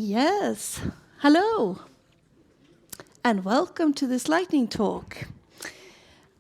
Yes, hello, and welcome to this lightning talk.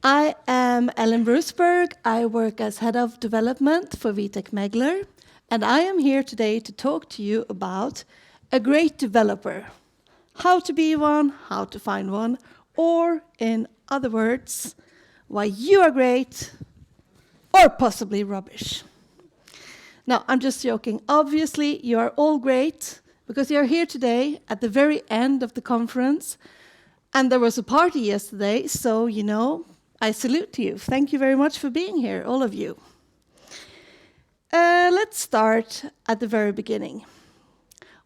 I am Elin Brusberg. I work as Head of Development for Vitek Megler, and I am here today to talk to you about a great developer, how to be one, how to find one, or in other words, why you are great or possibly rubbish. Now, I'm just joking. Obviously, you are all great, because you're here today at the very end of the conference, and there was a party yesterday, so, I salute you. Thank you very much for being here, all of you. Let's start at the very beginning.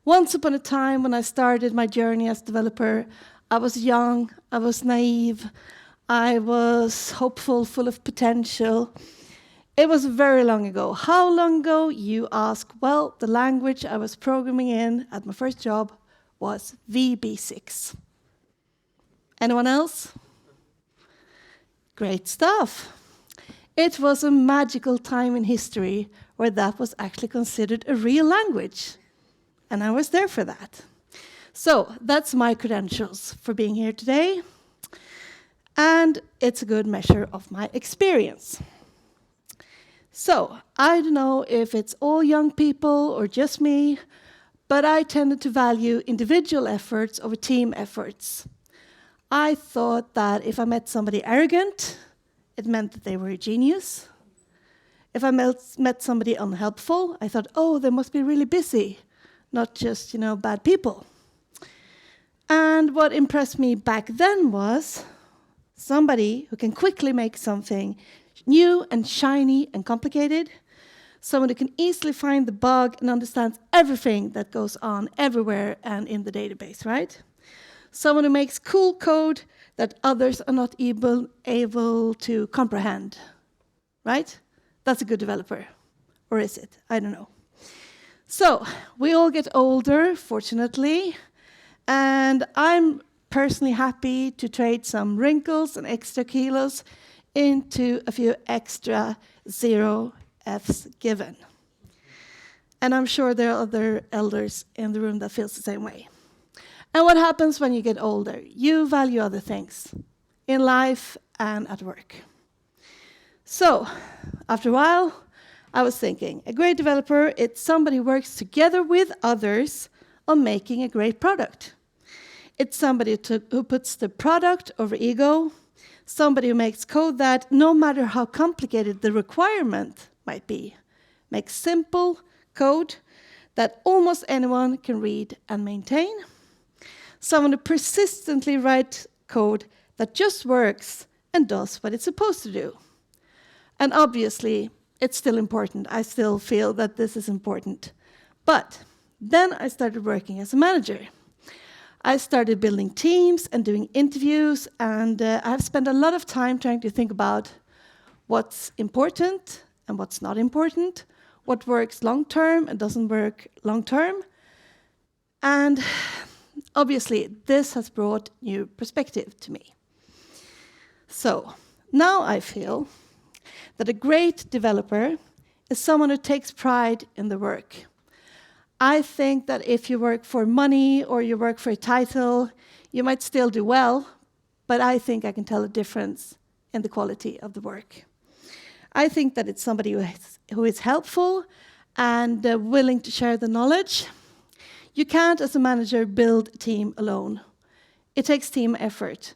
Once upon a time, when I started my journey as developer, I was young, I was naive, I was hopeful, full of potential. It was very long ago. How long ago, you ask? Well, the language I was programming in at my first job was VB6. Anyone else? Great stuff. It was a magical time in history where that was actually considered a real language. And I was there for that. So that's my credentials for being here today. And it's a good measure of my experience. So, I don't know if it's all young people or just me, but I tended to value individual efforts over team efforts. I thought that if I met somebody arrogant, it meant that they were a genius. If I met somebody unhelpful, I thought, oh, they must be really busy, not just, bad people. And what impressed me back then was somebody who can quickly make something new and shiny and complicated, someone who can easily find the bug and understands everything that goes on everywhere and in the database, right? Someone who makes cool code that others are not able to comprehend, right? That's a good developer. Or is it? I don't know. So, we all get older, fortunately, and I'm personally happy to trade some wrinkles and extra kilos into a few extra 0 Fs given. And I'm sure there are other elders in the room that feels the same way. And what happens when you get older? You value other things in life and at work. So, after a while, I was thinking, a great developer, it's somebody who works together with others on making a great product. It's somebody who puts the product over ego, somebody who makes code that, no matter how complicated the requirement might be, makes simple code that almost anyone can read and maintain. Someone who persistently writes code that just works and does what it's supposed to do. And obviously, it's still important. I still feel that this is important. But then I started working as a manager. I started building teams and doing interviews, and I've spent a lot of time trying to think about what's important and what's not important, what works long-term and doesn't work long-term. And obviously, this has brought new perspective to me. So now I feel that a great developer is someone who takes pride in the work. I think that if you work for money or you work for a title, you might still do well, but I think I can tell a difference in the quality of the work. I think that it's somebody who is helpful and willing to share the knowledge. You can't, as a manager, build a team alone. It takes team effort.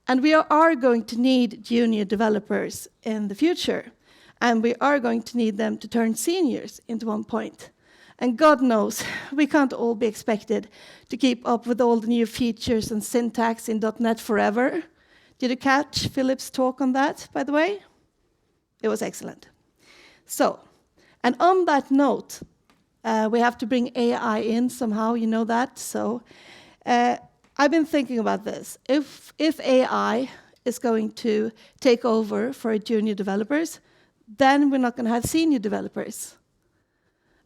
And we are going to need junior developers in the future, and we are going to need them to turn seniors into one point. And God knows, we can't all be expected to keep up with all the new features and syntax in .NET forever. Did you catch Philip's talk on that, by the way? It was excellent. So, and on that note, we have to bring AI in somehow, you know that. So, I've been thinking about this. If AI is going to take over for junior developers, then we're not going to have senior developers.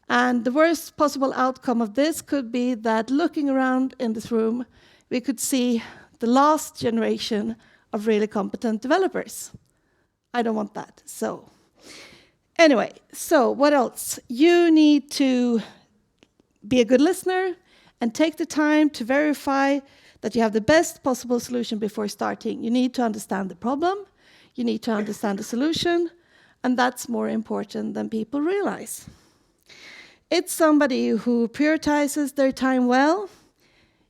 And the worst possible outcome of this could be that looking around in this room, we could see the last generation of really competent developers. I don't want that. So anyway, so what else? You need to be a good listener, and take the time to verify that you have the best possible solution before starting. You need to understand the problem, you need to understand the solution, and that's more important than people realize. It's somebody who prioritizes their time well.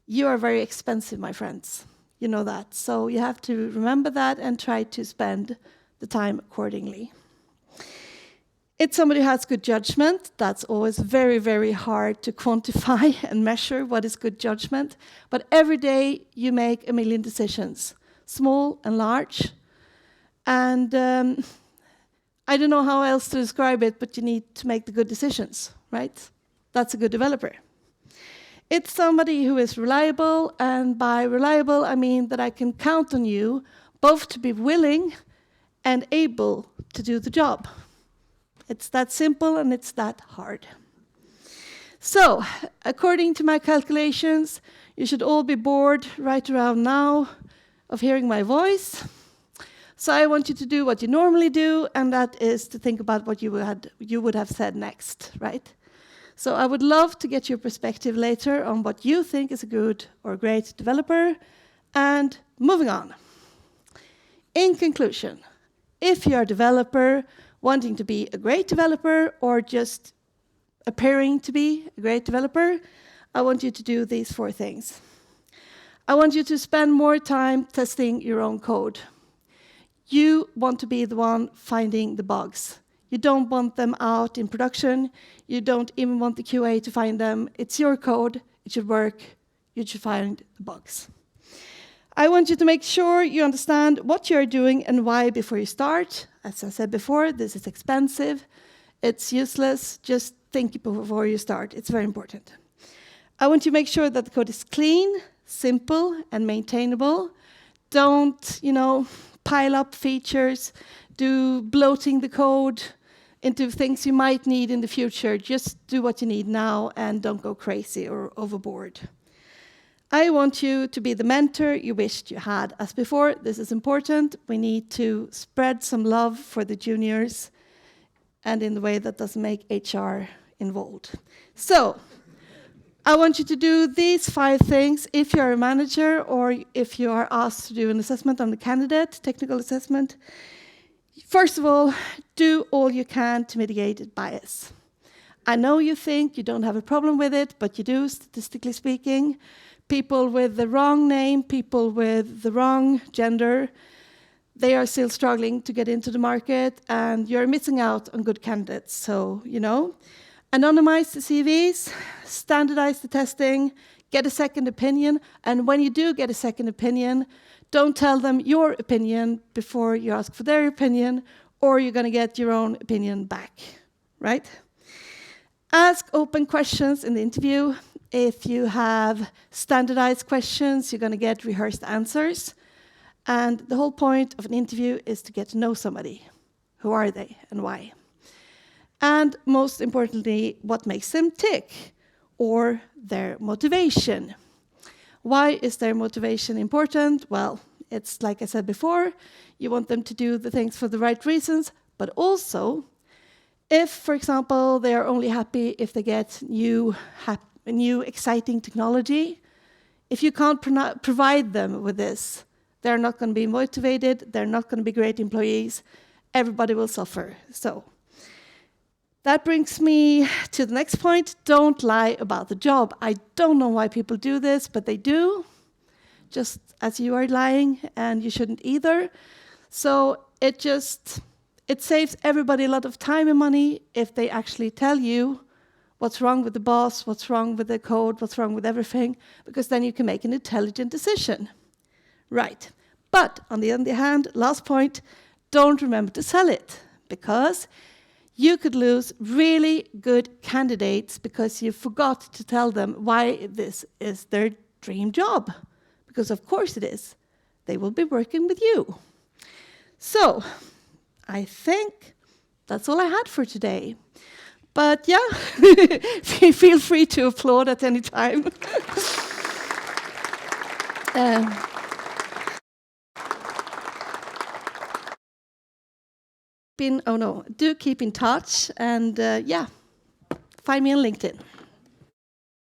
You are very expensive, my friends. You know that. So you have to remember that and try to spend the time accordingly. It's somebody who has good judgment. That's always very, very hard to quantify and measure what is good judgment. But every day you make a million decisions, small and large. And I don't know how else to describe it, but you need to make the good decisions, right? That's a good developer. It's somebody who is reliable, and by reliable, I mean that I can count on you both to be willing and able to do the job. It's that simple and it's that hard. So, according to my calculations, you should all be bored right around now of hearing my voice. So I want you to do what you normally do, and that is to think about what you would have said next, right? So I would love to get your perspective later on what you think is a good or great developer. And moving on. In conclusion, if you're a developer wanting to be a great developer or just appearing to be a great developer, I want you to do these 4 things. I want you to spend more time testing your own code. You want to be the one finding the bugs. You don't want them out in production. You don't even want the QA to find them. It's your code. It should work. You should find the bugs. I want you to make sure you understand what you're doing and why before you start. As I said before, this is expensive. It's useless. Just think before you start. It's very important. I want you to make sure that the code is clean, simple, and maintainable. Don't, pile up features, do bloating the code into things you might need in the future. Just do what you need now and don't go crazy or overboard. I want you to be the mentor you wished you had. As before, this is important. We need to spread some love for the juniors and in the way that doesn't make HR involved. So, I want you to do these 5 things if you're a manager or if you are asked to do an assessment on the candidate, technical assessment. First of all, do all you can to mitigate bias. I know you think you don't have a problem with it, but you do, statistically speaking. People with the wrong name, people with the wrong gender, they are still struggling to get into the market, and you're missing out on good candidates. So, anonymize the CVs, standardize the testing, get a second opinion, and when you do get a second opinion, don't tell them your opinion before you ask for their opinion, or you're going to get your own opinion back, right? Ask open questions in the interview. If you have standardized questions, you're going to get rehearsed answers. And the whole point of an interview is to get to know somebody. Who are they and why? And most importantly, what makes them tick, or their motivation. Why is their motivation important? Well, it's like I said before, you want them to do the things for the right reasons, but also, if, for example, they are only happy if they get new exciting technology, if you can't provide them with this, they're not going to be motivated, they're not going to be great employees, everybody will suffer. So, that brings me to the next point. Don't lie about the job. I don't know why people do this, but they do, just as you are lying, and you shouldn't either. So it saves everybody a lot of time and money if they actually tell you what's wrong with the boss, what's wrong with the code, what's wrong with everything, because then you can make an intelligent decision. Right. But on the other hand, last point, don't remember to sell it, because you could lose really good candidates because you forgot to tell them why this is their dream job. Because of course it is. They will be working with you. So, I think that's all I had for today. But yeah, feel free to applaud at any time. Do keep in touch, and find me on LinkedIn.